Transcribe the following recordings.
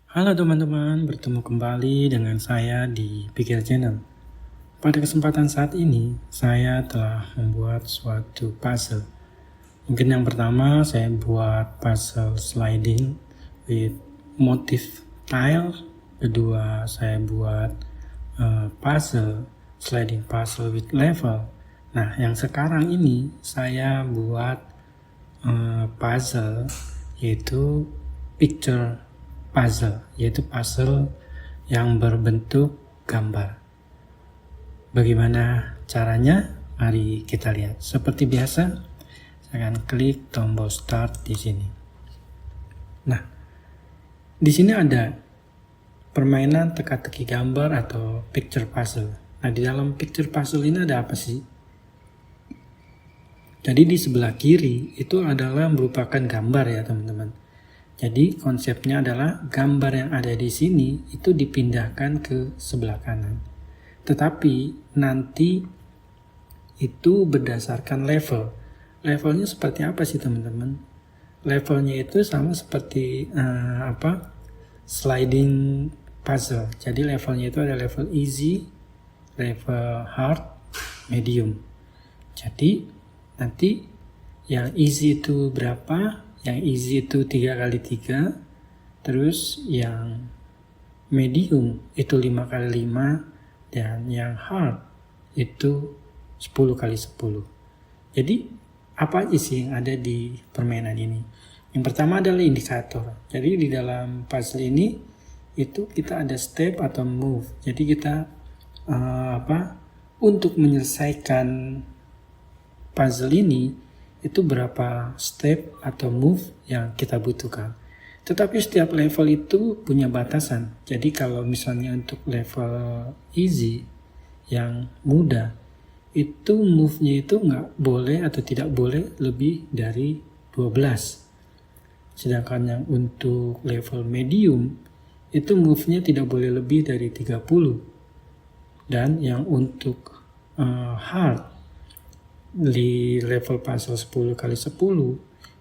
Halo teman-teman, bertemu kembali dengan saya di Pikir Channel. Pada kesempatan saat ini, saya telah membuat suatu puzzle. Mungkin yang pertama saya buat puzzle sliding with motif tile. Kedua saya buat puzzle sliding puzzle with level. Nah, yang sekarang ini saya buat puzzle yaitu picture puzzle, yaitu puzzle yang berbentuk gambar. Bagaimana caranya? Mari kita lihat. Seperti biasa, saya akan klik tombol start di sini. Nah, di sini ada permainan teka-teki gambar atau picture puzzle. Nah, di dalam picture puzzle ini ada apa sih? Jadi di sebelah kiri itu adalah merupakan gambar ya teman-teman. Jadi konsepnya adalah gambar yang ada di sini itu dipindahkan ke sebelah kanan. Tetapi nanti itu berdasarkan level. Levelnya seperti apa sih teman-teman? Levelnya itu sama seperti sliding puzzle. Jadi levelnya itu ada level easy, level hard, medium. Jadi nanti yang easy itu berapa? Yang easy itu 3x3, terus yang medium itu 5x5, dan yang hard itu 10x10. Jadi apa aja sih yang ada di permainan ini? Yang pertama adalah indikator. Jadi di dalam puzzle ini itu kita ada step atau move. Jadi kita untuk menyelesaikan puzzle ini itu berapa step atau move yang kita butuhkan. Tetapi setiap level itu punya batasan. Jadi kalau misalnya untuk level easy yang mudah, itu move-nya itu nggak boleh atau tidak boleh lebih dari 12. Sedangkan yang untuk level medium, itu move-nya tidak boleh lebih dari 30. Dan yang untuk hard, di level puzzle 10x10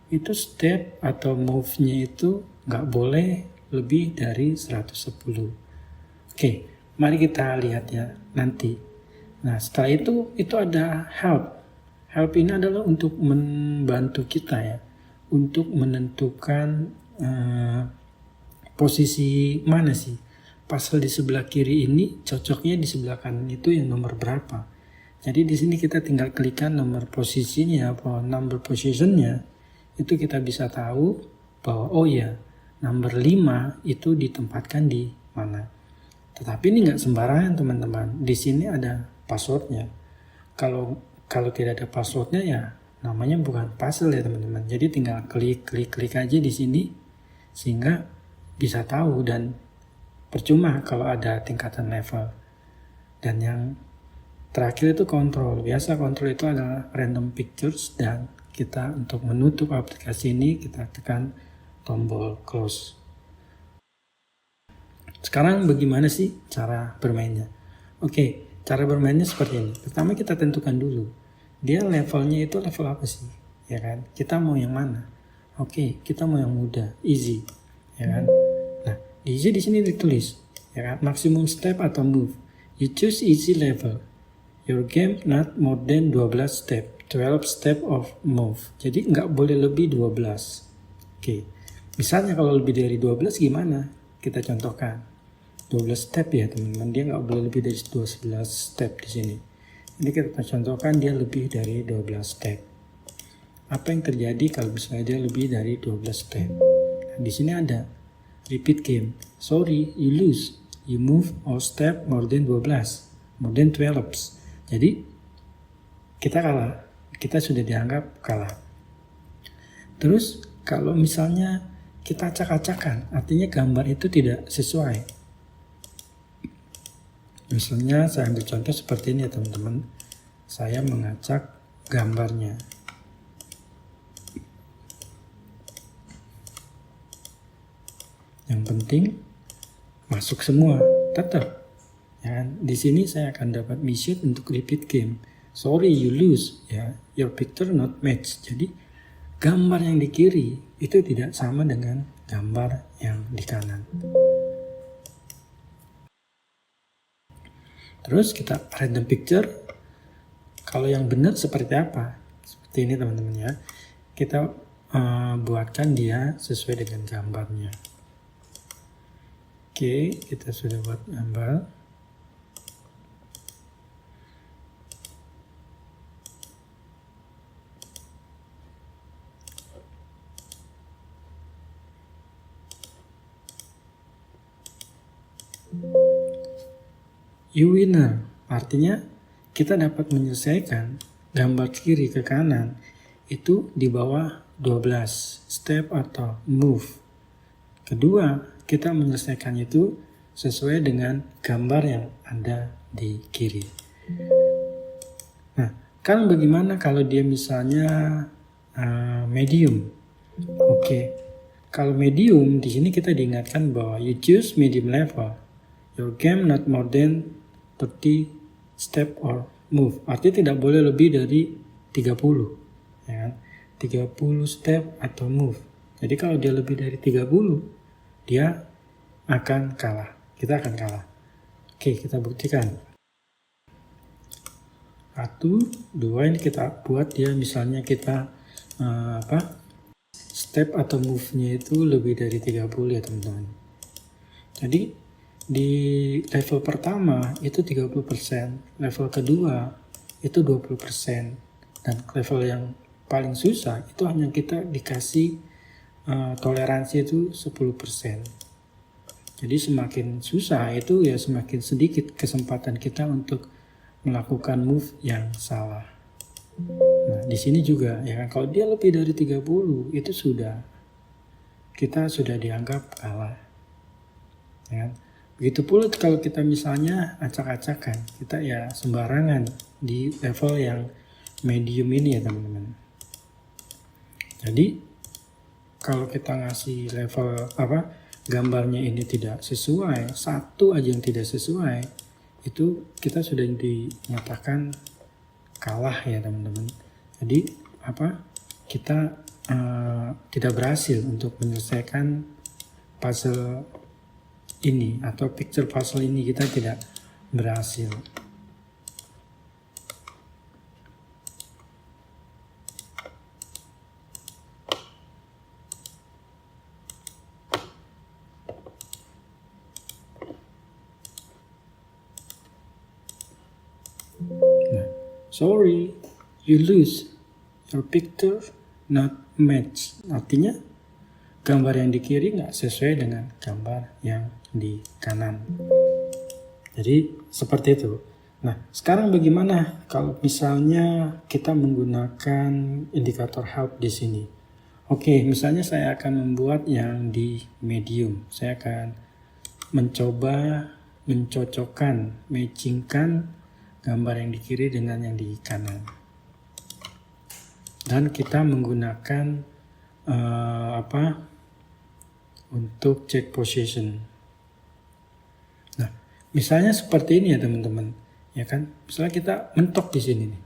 itu step atau move-nya itu nggak boleh lebih dari 110. Oke, mari kita lihat ya nanti. Nah, setelah itu ada help. Help ini adalah untuk membantu kita ya, untuk menentukan posisi mana sih puzzle di sebelah kiri ini cocoknya di sebelah kanan itu yang nomor berapa. Jadi di sini kita tinggal klikkan nomor posisinya atau number positionnya, itu kita bisa tahu bahwa oh ya, nomor 5 itu ditempatkan di mana. Tetapi ini nggak sembarangan teman-teman. Di sini ada passwordnya. Kalau tidak ada passwordnya ya namanya bukan puzzle ya teman-teman. Jadi tinggal klik aja di sini sehingga bisa tahu, dan percuma kalau ada tingkatan level. Dan yang terakhir itu kontrol. Biasa kontrol itu adalah random pictures, dan kita untuk menutup aplikasi ini kita tekan tombol close. Sekarang bagaimana sih cara bermainnya? Oke, cara bermainnya seperti ini. Pertama kita tentukan dulu, dia levelnya itu level apa sih? Ya kan? Kita mau yang mana? Oke, kita mau yang mudah, easy. Ya kan? Nah, easy di sini ditulis, ya kan? Maximum step atau move. You choose easy level. Your game not more than 12 step, 12 step of move. Jadi nggak boleh lebih 12. Oke. Misalnya kalau lebih dari 12 gimana? Kita contohkan. 12 step ya teman-teman. Dia nggak boleh lebih dari 12 step di sini. Ini kita contohkan dia lebih dari 12 step. Apa yang terjadi kalau misalnya dia lebih dari 12 step? Nah, di sini ada repeat game. Sorry, you lose. You move or step more than 12, more than 12. Jadi kita kalah, kita sudah dianggap kalah. Terus kalau misalnya kita acak-acakan, artinya gambar itu tidak sesuai. Misalnya saya ambil contoh seperti ini ya teman-teman. Saya mengacak gambarnya. Yang penting masuk semua, tetap. Ya, di sini saya akan dapat mission untuk repeat game. Sorry you lose, ya, your picture not match. Jadi gambar yang di kiri itu tidak sama dengan gambar yang di kanan. Terus kita random picture. Kalau yang benar seperti apa? Seperti ini teman-teman ya. Kita buatkan dia sesuai dengan gambarnya. Oke, kita sudah buat gambar. You winner, artinya kita dapat menyelesaikan gambar kiri ke kanan itu di bawah 12 step atau move. Kedua, kita menyelesaikan itu sesuai dengan gambar yang ada di kiri. Nah, kan bagaimana kalau dia misalnya medium? Oke, kalau medium di sini kita diingatkan bahwa you choose medium level. Your game not more than 30 step or move. Artinya tidak boleh lebih dari 30. Ya kan? 30 step atau move. Jadi kalau dia lebih dari 30, dia akan kalah. Kita akan kalah. Oke, kita buktikan. 1, 2, ini kita buat dia misalnya kita step atau move-nya itu lebih dari 30 ya teman-teman. Jadi di level pertama itu 30%, level kedua itu 20%, dan level yang paling susah itu hanya kita dikasih toleransi itu 10%. Jadi semakin susah itu ya semakin sedikit kesempatan kita untuk melakukan move yang salah. Nah, di sini juga ya kan, kalau dia lebih dari 30 itu kita sudah dianggap kalah. Ya kan? Begitu pula kalau kita misalnya acak-acakan, kita ya sembarangan di level yang medium ini ya teman-teman. Jadi kalau kita ngasih level gambarnya ini tidak sesuai, satu aja yang tidak sesuai, itu kita sudah dinyatakan kalah ya teman-teman. Jadi kita tidak berhasil untuk menyelesaikan puzzle ini atau picture puzzle ini, kita tidak berhasil. Nah, sorry, you lose. Your picture not match. Artinya gambar yang di kiri nggak sesuai dengan gambar yang di kanan. Jadi seperti itu. Nah, sekarang bagaimana kalau misalnya kita menggunakan indikator help di sini? Oke, misalnya saya akan membuat yang di medium. Saya akan mencoba mencocokkan, matchingkan gambar yang di kiri dengan yang di kanan. Dan kita menggunakan untuk check position. Nah, misalnya seperti ini ya teman-teman, ya kan? Misalnya kita mentok di sini nih,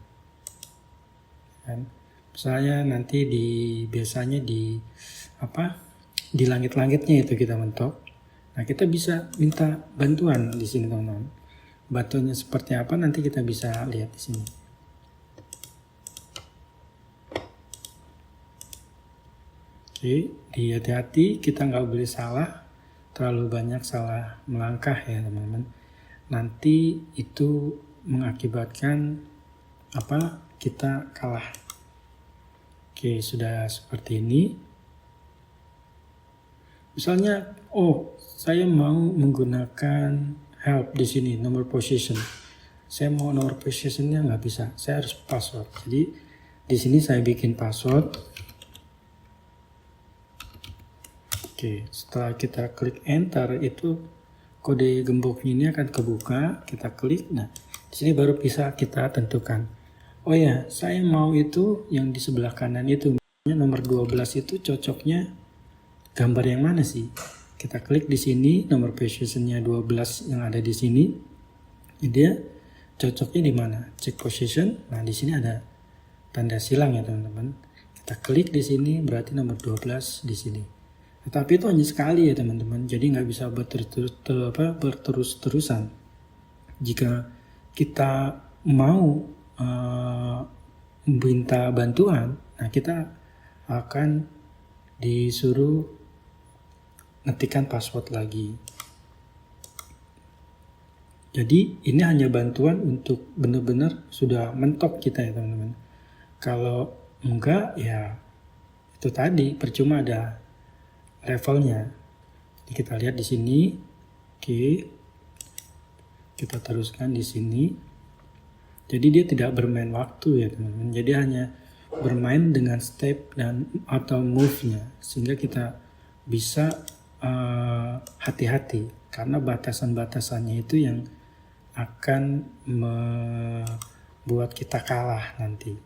kan? Misalnya nanti biasanya di langit-langitnya itu kita mentok. Nah, kita bisa minta bantuan di sini teman-teman. Bantuannya seperti apa nanti kita bisa lihat di sini. Oke, hati-hati, kita nggak boleh salah, terlalu banyak salah melangkah ya teman-teman. Nanti itu mengakibatkan kita kalah. Oke, sudah seperti ini. Misalnya, saya mau menggunakan help di sini, nomor position. Saya mau nomor positionnya nggak bisa, saya harus password. Jadi di sini saya bikin password. Oke, setelah kita klik enter itu kode gemboknya ini akan kebuka. Kita klik, nah di sini baru bisa kita tentukan. Oh ya, saya mau itu yang di sebelah kanan itu, nomor 12 itu cocoknya gambar yang mana sih? Kita klik di sini, nomor positionnya 12 yang ada di sini. Dia cocoknya di mana? Check position. Nah, di sini ada tanda silang ya, teman-teman. Kita klik di sini, berarti nomor 12 di sini. Tetapi itu hanya sekali ya, teman-teman. Jadi nggak bisa berterus-terusan. Jika kita mau minta bantuan, nah kita akan disuruh ngetikkan password lagi. Jadi ini hanya bantuan untuk benar-benar sudah mentok kita ya teman-teman. Kalau enggak ya itu tadi percuma ada levelnya. Jadi kita lihat di sini. Oke. Kita teruskan di sini. Jadi dia tidak bermain waktu ya teman-teman. Jadi hanya bermain dengan step dan atau move-nya sehingga kita bisa hati-hati karena batasan-batasannya itu yang akan membuat kita kalah nanti.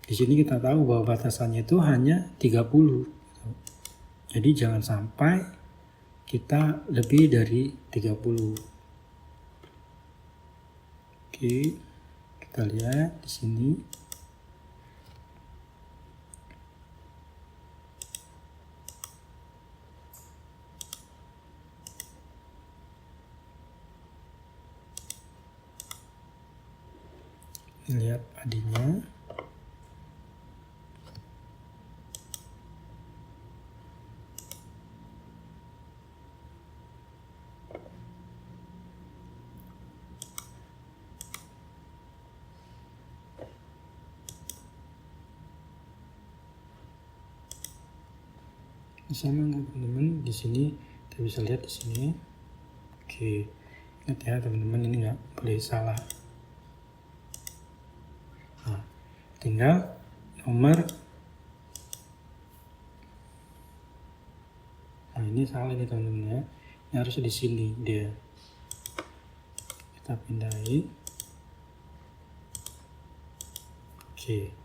Di sini kita tahu bahwa batasannya itu hanya 30. Jadi jangan sampai kita lebih dari 30. Oke, kita lihat di sini. Lihat adanya. Sama nggak teman-teman? Di sini kita bisa lihat di sini. Oke, ingat ya teman-teman, ini nggak boleh salah. Nah, tinggal nomor. Nah ini salah nih teman-teman ya. Ini harus di sini dia. Kita pindahin. Oke.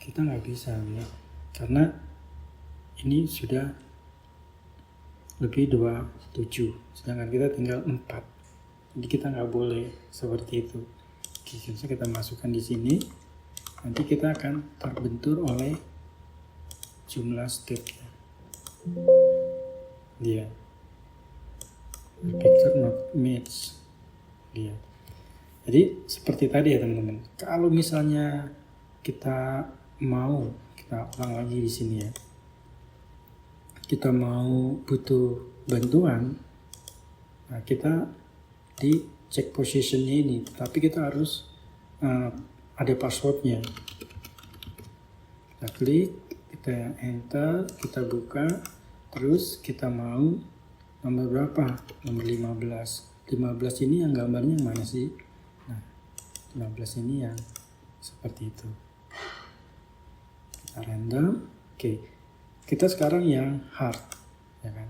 Kita nggak bisa ya, karena ini sudah lebih 27, sedangkan kita tinggal 4. Jadi kita nggak boleh seperti itu. Oke, kita masukkan di sini. Nanti kita akan terbentur oleh jumlah stepnya. Dia picture not match dia. Jadi seperti tadi ya teman-teman. Kalau misalnya kita ulang lagi di sini ya. Kita mau butuh bantuan, nah kita di check positionnya ini, tapi kita harus ada passwordnya. Kita klik, kita enter, kita buka, terus kita mau nomor berapa? Nomor 15. 15 ini yang gambarnya mana sih? Nah, 15 ini yang seperti itu. Kita random. Oke. Kita sekarang yang hard, ya kan?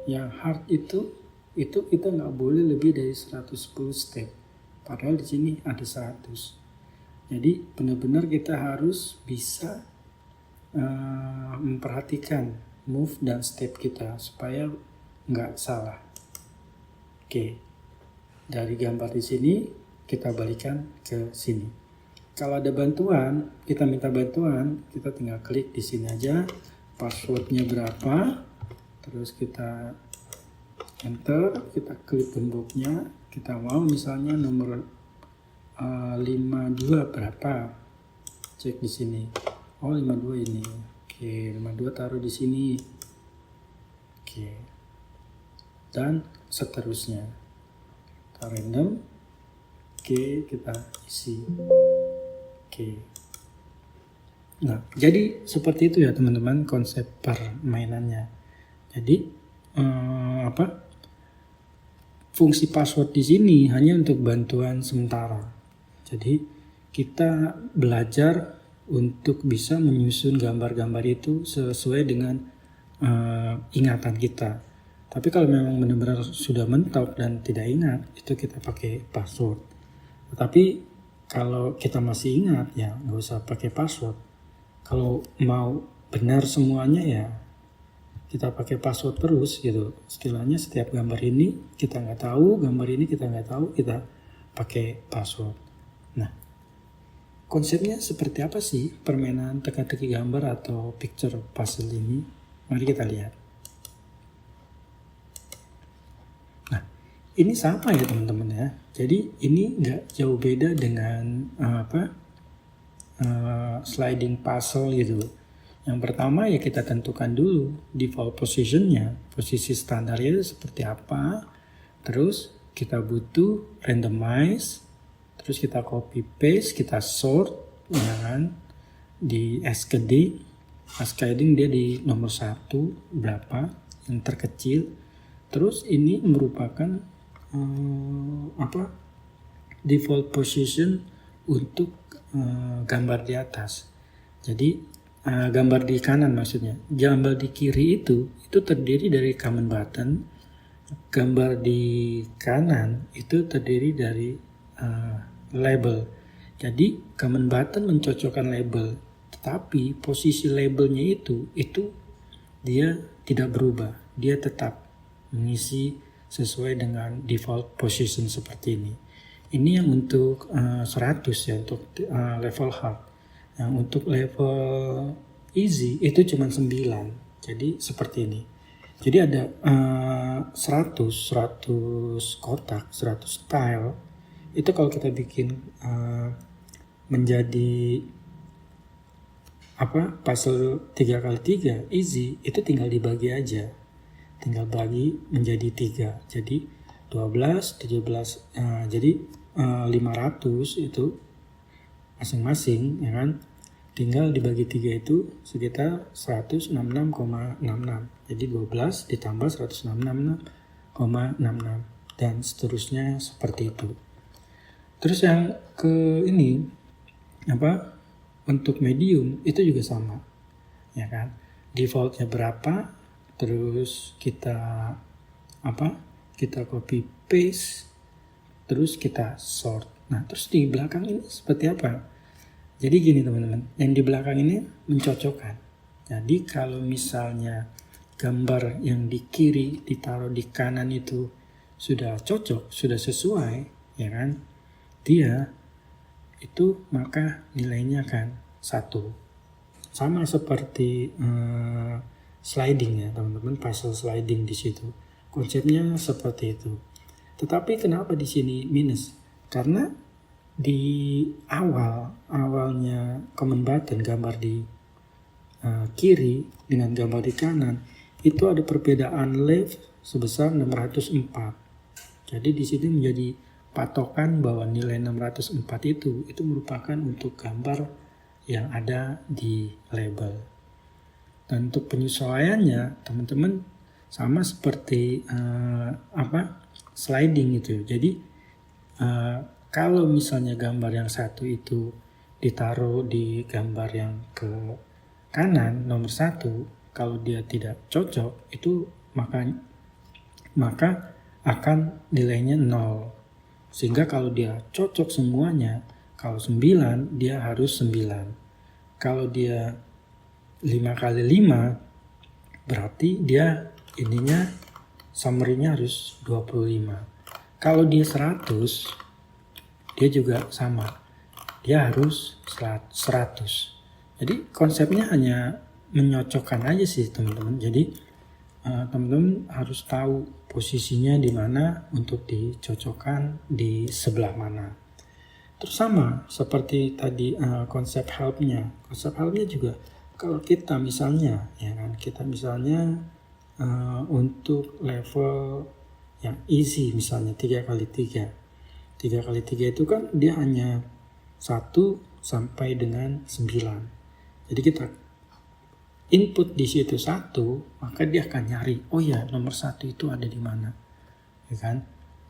Yang hard itu kita nggak boleh lebih dari 110 step. Padahal di sini ada 100. Jadi benar-benar kita harus bisa memperhatikan move dan step kita supaya nggak salah. Oke. Dari gambar di sini kita balikan ke sini. Kalau ada bantuan, kita minta bantuan, kita tinggal klik di sini aja, passwordnya berapa, terus kita enter, kita klik gemboknya, kita mau misalnya nomor 52 berapa, cek di sini, oh 52 ini, oke 52 taruh di sini, oke, dan seterusnya, kita random, oke kita isi. Oke. Nah, jadi seperti itu ya teman-teman konsep permainannya. Jadi fungsi password di sini hanya untuk bantuan sementara. Jadi kita belajar untuk bisa menyusun gambar-gambar itu sesuai dengan ingatan kita. Tapi kalau memang benar-benar sudah mentok dan tidak ingat, itu kita pakai password. Tetapi kalau kita masih ingat ya nggak usah pakai password. Kalau mau benar semuanya ya kita pakai password terus gitu. Istilahnya setiap gambar ini kita nggak tahu, gambar ini kita nggak tahu, kita pakai password. Nah, konsepnya seperti apa sih permainan teka-teki gambar atau picture puzzle ini? Mari kita lihat. Nah, ini sama ya teman-teman ya. Jadi ini nggak jauh beda dengan sliding puzzle gitu. Yang pertama ya kita tentukan dulu default positionnya, posisi standarnya seperti apa. Terus kita butuh randomize, terus kita copy paste, kita sort, ya kan, di cascading dia di nomor 1 berapa yang terkecil. Terus ini merupakan default position untuk gambar di atas. Jadi gambar di kanan maksudnya. Gambar di kiri itu terdiri dari command button. Gambar di kanan itu terdiri dari label. Jadi command button mencocokkan label, tetapi posisi labelnya itu dia tidak berubah. Dia tetap mengisi sesuai dengan default position seperti ini. Ini yang untuk 100 ya, untuk level hard. Yang untuk level easy itu cuma 9. Jadi seperti ini. Jadi ada 100 kotak, 100 tile. Itu kalau kita bikin menjadi puzzle 3x3 easy, itu tinggal dibagi aja. Tinggal bagi menjadi 3. Jadi 12, 17, jadi 500 itu masing-masing, ya kan, tinggal dibagi 3 itu sekitar 166,66. Jadi 12 ditambah 166,66 dan seterusnya seperti itu. Terus yang ke ini untuk medium itu juga sama, ya kan, defaultnya berapa, terus kita copy paste, terus kita sort. Nah, terus di belakang ini seperti apa? Jadi gini teman-teman, yang di belakang ini mencocokkan. Jadi kalau misalnya gambar yang di kiri ditaruh di kanan itu sudah cocok, sudah sesuai, ya kan, dia itu maka nilainya kan 1. Sama seperti sliding ya teman-teman, puzzle sliding di situ. Konsepnya seperti itu. Tetapi kenapa di sini minus? Karena di awalnya command button gambar di kiri dengan gambar di kanan itu ada perbedaan left sebesar 604. Jadi di sini menjadi patokan bahwa nilai 604 itu merupakan untuk gambar yang ada di label. Dan untuk penyesuaiannya teman-teman sama seperti sliding itu. Jadi kalau misalnya gambar yang satu itu ditaruh di gambar yang ke kanan nomor 1, kalau dia tidak cocok itu maka akan nilainya 0. Sehingga kalau dia cocok semuanya, kalau 9 dia harus 9. Kalau dia 5 kali 5 berarti dia ininya summary-nya harus 25. Kalau dia 100 dia juga sama, dia harus 100. Jadi konsepnya hanya menyocokkan aja sih teman-teman. Jadi teman-teman harus tahu posisinya di mana untuk dicocokkan di sebelah mana. Terus sama seperti tadi konsep helpnya. Konsep helpnya juga kalau kita misalnya untuk level yang easy misalnya 3x3. 3x3 itu kan dia hanya 1 sampai dengan 9. Jadi kita input di situ 1, maka dia akan nyari, oh ya nomor 1 itu ada di mana, ya kan?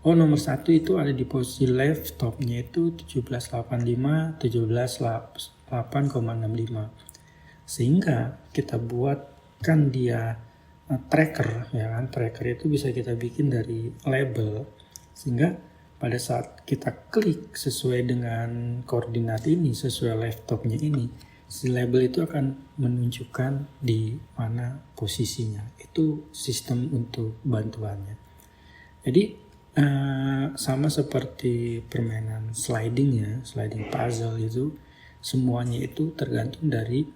Oh nomor 1 itu ada di posisi left topnya itu 1785, 17.8,65. Sehingga kita buatkan dia tracker, ya kan? Tracker itu bisa kita bikin dari label, sehingga pada saat kita klik sesuai dengan koordinat ini, sesuai laptopnya ini, si label itu akan menunjukkan di mana posisinya. Itu sistem untuk bantuannya. Jadi sama seperti permainan sliding puzzle itu, semuanya itu tergantung dari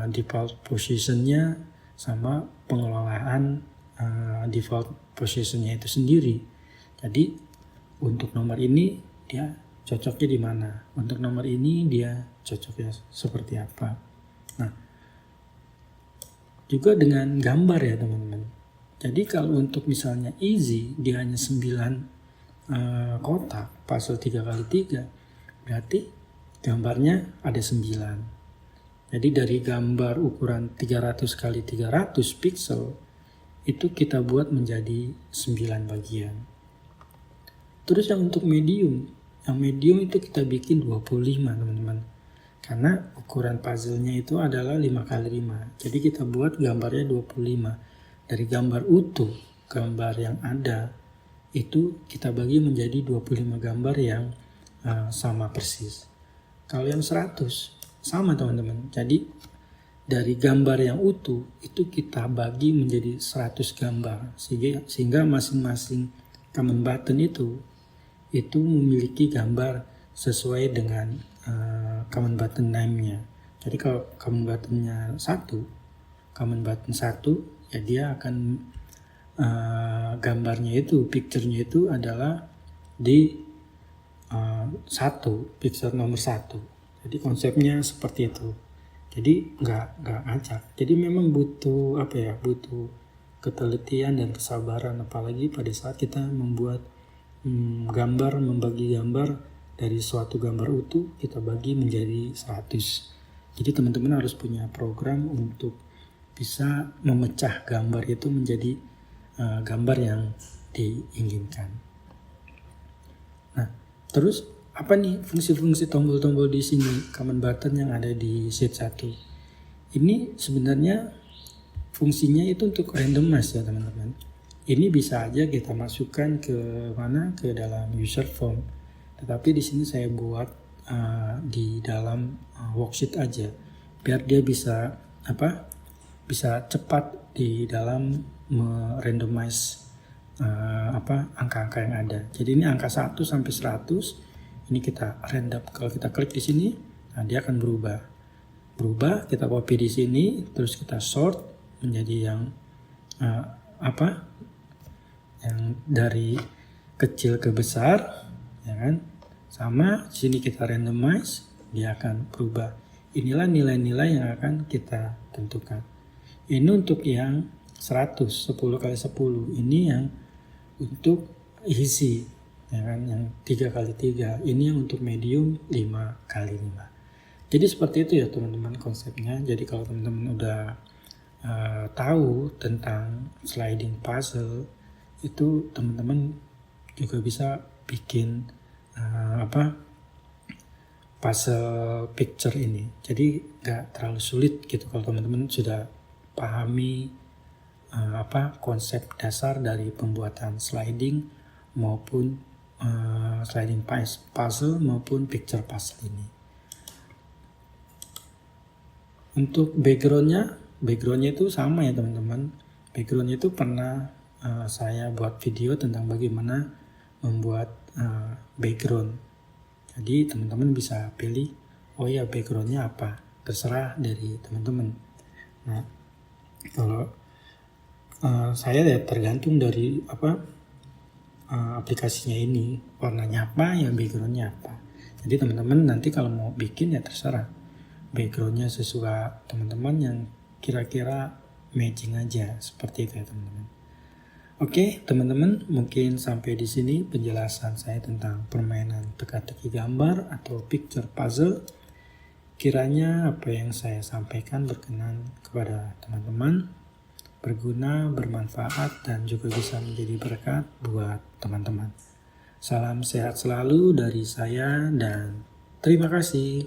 default positionnya sama pengelolaan default positionnya itu sendiri. Jadi untuk nomor ini dia cocoknya di mana, untuk nomor ini dia cocoknya seperti apa. Nah, juga dengan gambar ya teman-teman. Jadi kalau untuk misalnya easy dia hanya 9 kotak puzzle 3x3, berarti gambarnya ada 9. Jadi dari gambar ukuran 300x300 pixel itu kita buat menjadi 9 bagian. Terus yang untuk medium, yang medium itu kita bikin 25 teman-teman. Karena ukuran puzzle-nya itu adalah 5x5. Jadi kita buat gambarnya 25. Dari gambar utuh, gambar yang ada, itu kita bagi menjadi 25 gambar yang sama persis. Kalau yang 100, sama teman-teman. Jadi dari gambar yang utuh, itu kita bagi menjadi 100 gambar. Sehingga masing-masing command button itu memiliki gambar sesuai dengan command button name-nya. Jadi kalau command button-nya 1, command button 1, ya dia akan gambarnya itu, picture-nya itu adalah di 1, picture nomor 1. Jadi konsepnya seperti itu. Jadi nggak acak. Jadi memang butuh butuh ketelitian dan kesabaran, apalagi pada saat kita membuat membagi gambar dari suatu gambar utuh kita bagi menjadi 100. Jadi teman-teman harus punya program untuk bisa memecah gambar itu menjadi gambar yang diinginkan. Nah, terus apa nih fungsi-fungsi tombol-tombol di sini, command button yang ada di sheet 1? Ini sebenarnya fungsinya itu untuk randomize ya teman-teman. Ini bisa aja kita masukkan ke dalam user form. Tetapi di sini saya buat di dalam worksheet aja, biar dia bisa cepat di dalam merandomize angka-angka yang ada. Jadi ini angka 1 sampai 100 ini kita random. Kalau kita klik di sini, nah dia akan berubah. Kita copy di sini, terus kita sort menjadi yang yang dari kecil ke besar, ya kan? Sama sini kita randomize, dia akan berubah. Inilah nilai-nilai yang akan kita tentukan. Ini untuk yang 100, 10x10. Ini yang untuk easy, ya kan? Yang 3x3. Ini yang untuk medium 5x5. Jadi seperti itu ya teman-teman konsepnya. Jadi kalau teman-teman udah tahu tentang sliding puzzle, itu teman-teman juga bisa bikin puzzle picture ini. Jadi gak terlalu sulit gitu kalau teman-teman sudah pahami konsep dasar dari pembuatan sliding maupun sliding puzzle maupun picture puzzle ini. Untuk backgroundnya itu sama ya teman-teman. Backgroundnya itu pernah saya buat video tentang bagaimana membuat background. Jadi teman-teman bisa pilih, oh ya backgroundnya apa, terserah dari teman-teman. Nah, kalau saya ya tergantung dari aplikasinya ini, warnanya apa ya backgroundnya apa. Jadi teman-teman nanti kalau mau bikin ya terserah, backgroundnya sesuai teman-teman yang kira-kira matching aja, seperti itu ya teman-teman. Oke, teman-teman, mungkin sampai di sini penjelasan saya tentang permainan teka-teki gambar atau picture puzzle. Kiranya apa yang saya sampaikan berkenan kepada teman-teman, berguna, bermanfaat, dan juga bisa menjadi berkat buat teman-teman. Salam sehat selalu dari saya dan terima kasih.